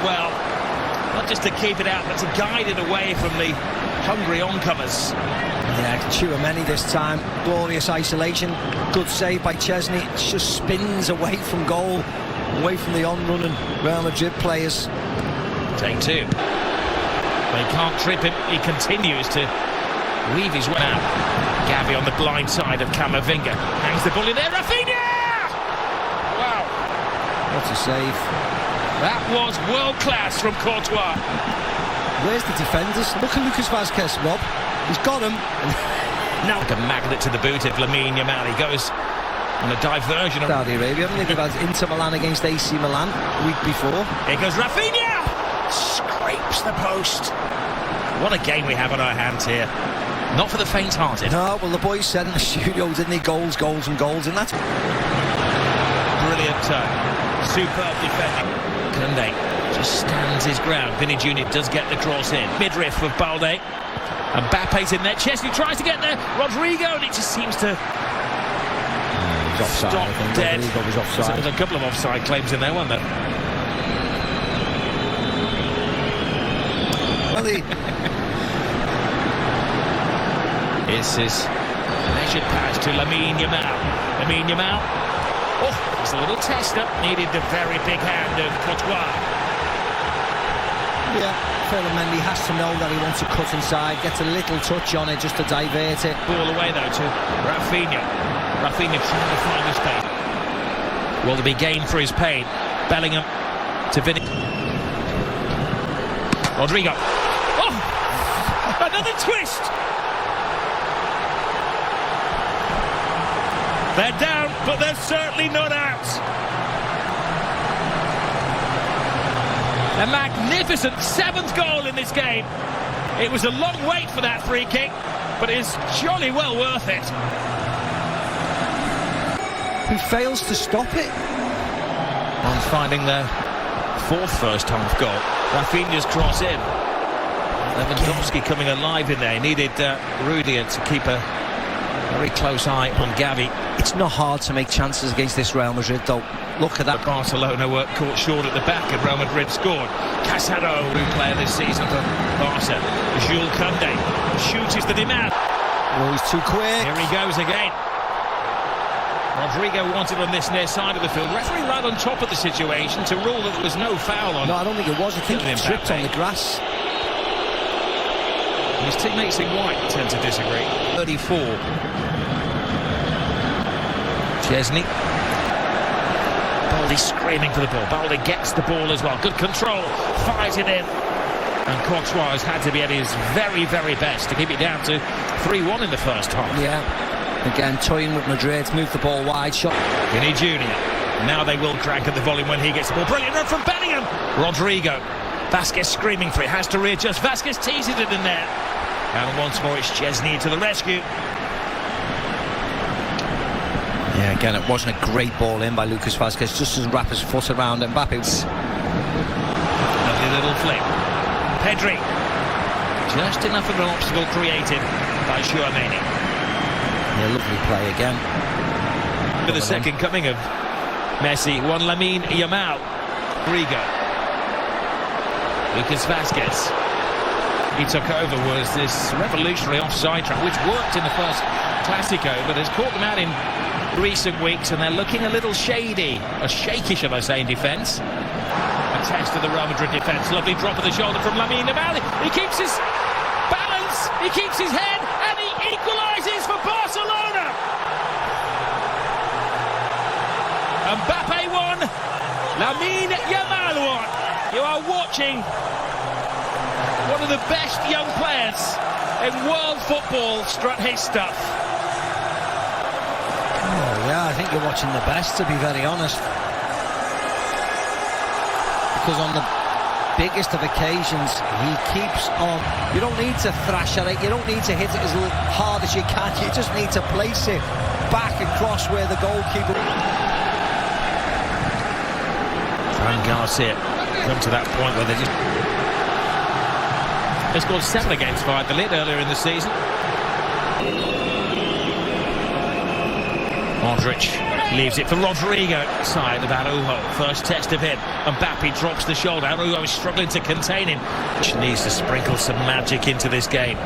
well. Not just to keep it out, but to guide it away from the hungry oncomers. Yeah, Tchouaméni this time, glorious isolation, good save by Chesney. It just spins away from goal, away from the on-running Real Madrid players. Take two. They can't trip him. He continues to weave his way out. Gavi on the blind side of Camavinga. Hangs the ball in there. Rafinha! Wow. What a save. That was world class from Courtois. Where's the defenders? Look at Lucas Vazquez, Rob. He's got him. Now like a magnet to the boot of Lamine Yamal. He goes on a diversion of Saudi Arabia, haven't they? They've had Inter Milan against AC Milan a week before. Here goes Rafinha! Scrapes the post. What a game we have on our hands here. Not for the faint-hearted. No, well, the boys said in the studio, didn't they? Goals, goals and goals, and that's brilliant turn. Superb defending. Koundé just stands his ground. Vinny Jr. does get the cross in. Midriff of Balde. And Mbappe's in there. Chesney tries to get there. Rodrigo, and it just seems to he's offside, stop I think. dead. Rodrigo was offside. So there's a couple of offside claims in there, weren't there? Well, This is measured pass to Lamine Yamal. Lamine Yamal. Oh, it's a little tester. Needed the very big hand of Courtois. yeah, Mendy has to know that he wants to cut inside, gets a little touch on it just to divert it. Ball away though to Rafinha. Rafinha trying to find the space. Will there be gain for his pain? Bellingham to Vinny. Rodrigo. Oh! Another twist! They're down, but they're certainly not out. A magnificent 7th goal in this game. It was a long wait for that free kick, but it's jolly well worth it. Who fails to stop it? On finding their 4th first-half goal. Rafinha's cross in. Lewandowski coming alive in there. He needed Rudiger to keep a very close eye on Gavi. It's not hard to make chances against this Real Madrid, though. Look at that. Barcelona were caught short at the back and Real Madrid scored. Casado, new player this season for Barca. Jules Koundé shoots is the demand. Oh, he's too quick. Here he goes again. Rodrigo wanted on this near side of the field. Referee right on top of the situation to rule that there was no foul on. No, I don't think it was. I think he tripped on the grass. His teammates in white tend to disagree. 34. Chesney. Balde screaming for the ball. Balde gets the ball as well. Good control. Fires it in. And Courtois has had to be at his very, very best to keep it down to 3-1 in the first half. Yeah. Again, toying with Madrid. Move the ball wide. Shot. Vinny Jr. Now they will crank at the volume when he gets the ball. Brilliant run from Bellingham. Rodrigo. Vasquez screaming for it. Has to readjust. Vasquez teases it in there. And once more it's Chesney to the rescue. Yeah, again, it wasn't a great ball in by Lucas Vazquez. Just doesn't wrap his foot around Mbappe. Lovely little flick. Pedri. Just enough of an obstacle created by Tchouaméni. Yeah, lovely play again. For the second coming of Messi, one Lamine Yamal. Rodrigo. Lucas Vazquez. He took over was this revolutionary offside trap, which worked in the first Clasico, but has caught them out in recent weeks, and they're looking a little shady, or shaky, shall I say, in defence. A test of the Real Madrid defence. Lovely drop of the shoulder from Lamine Yamal. He keeps his balance, he keeps his head, and he equalises for Barcelona. Mbappe won, Lamine Yamal won. You are watching one of the best young players in world football strut his stuff. Oh, yeah, I think you're watching the best, to be very honest. Because on the biggest of occasions, he keeps on. You don't need to thrash at it. You don't need to hit it as hard as you can. You just need to place it back across where the goalkeeper. Fran Garcia come to that point where they just... They scored 7 against Valladolid earlier in the season. Modric Leaves it for Rodrigo, side of Araujo. First test of him. Mbappe drops the shoulder. Araujo is struggling to contain him. She needs to sprinkle some magic into this game.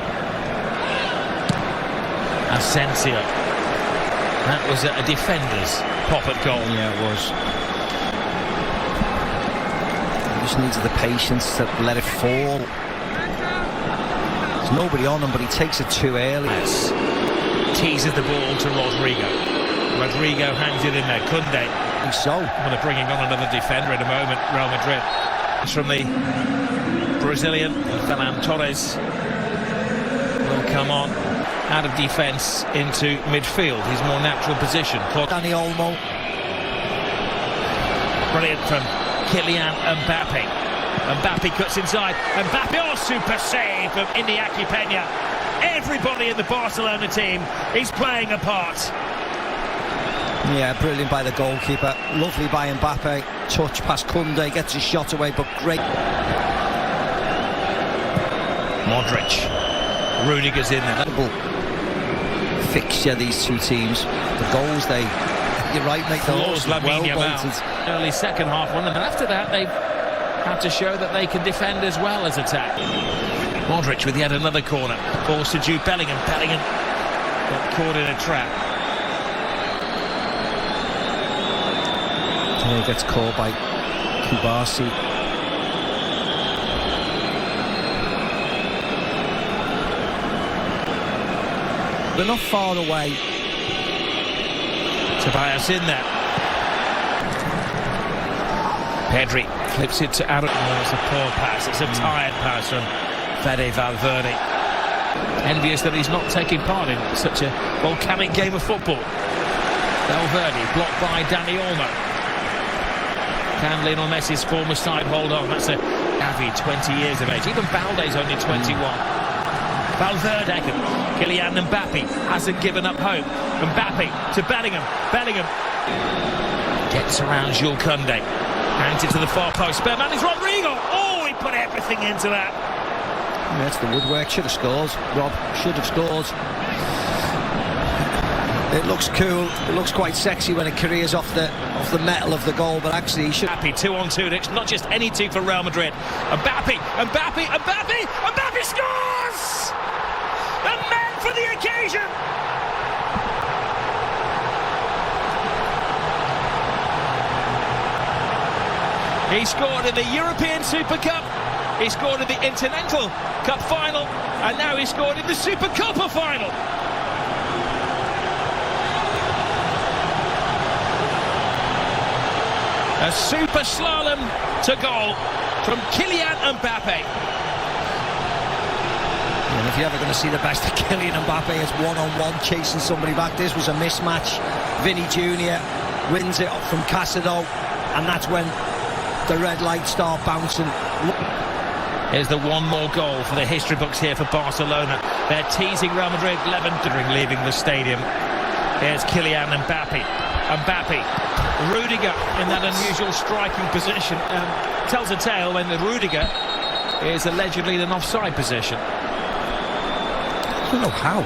Asensio. That was a defender's pop at goal. Yeah, it was. He just needs the patience to let it fall. There's nobody on him, but he takes it too early. Yes. Teases the ball to Rodrigo. Rodrigo hangs it in there. Koundé. So, they're bringing on another defender in a moment. Real Madrid. It's from the Brazilian, Ferran Torres. Will come on out of defence into midfield. His more natural position. Dani Olmo. Brilliant from Kylian Mbappe. Mbappe cuts inside. Mbappe, oh, super save from Iñaki Peña. Everybody in the Barcelona team is playing a part. Yeah, brilliant by the goalkeeper. Lovely by Mbappe. Touch past Koundé, gets his shot away, but great. Modric. Rudiger's in there. Fixture, these two teams. The goals, you're right, make the Laws well bolted. Early second half one, and after that they've had to show that they can defend as well as attack. Modric with yet another corner. Balls to Jude Bellingham. Bellingham got caught in a trap. He gets caught by Kubasi. They're not far away. Tobias in there. Pedri flips it to Aaron. Oh, it's a poor pass. It's a tired pass from Fede Valverde. Envious that he's not taking part in such a volcanic game of football. Valverde blocked by Dani Olmo. Can Lionel Messi's former side hold on? That's a Gavi, 20 years of age. Even Balde's only 21. Valverde, Kylian Mbappe hasn't given up hope. Mbappe to Bellingham. Bellingham gets around Jules Koundé. Hangs it to the far post. Spare man is Rodrigo. Oh, he put everything into that. Yeah, that's the woodwork. Should have scored. Rob should have scored. It looks cool. It looks quite sexy when it careers off the metal of the goal, but actually he should. Happy 2-on-2. It's not just any two for Real Madrid. Mbappe scores! A man for the occasion. He scored in the European Super Cup. He scored in the Intercontinental Cup final, and now he scored in the Super Copa final. A super slalom to goal from Kylian Mbappe. And if you're ever going to see the best of Kylian Mbappe, it's one-on-one chasing somebody back. This was a mismatch. Vinny Jr. wins it from Casado, and that's when the red lights start bouncing. Here's the one more goal for the history books here for Barcelona. They're teasing Real Madrid, leaving the stadium. Here's Kylian Mbappe. Rudiger in that unusual striking position. Tells a tale when the Rudiger is allegedly in an offside position. I don't know how.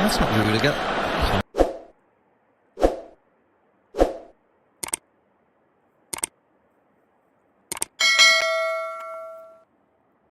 That's not Rudiger.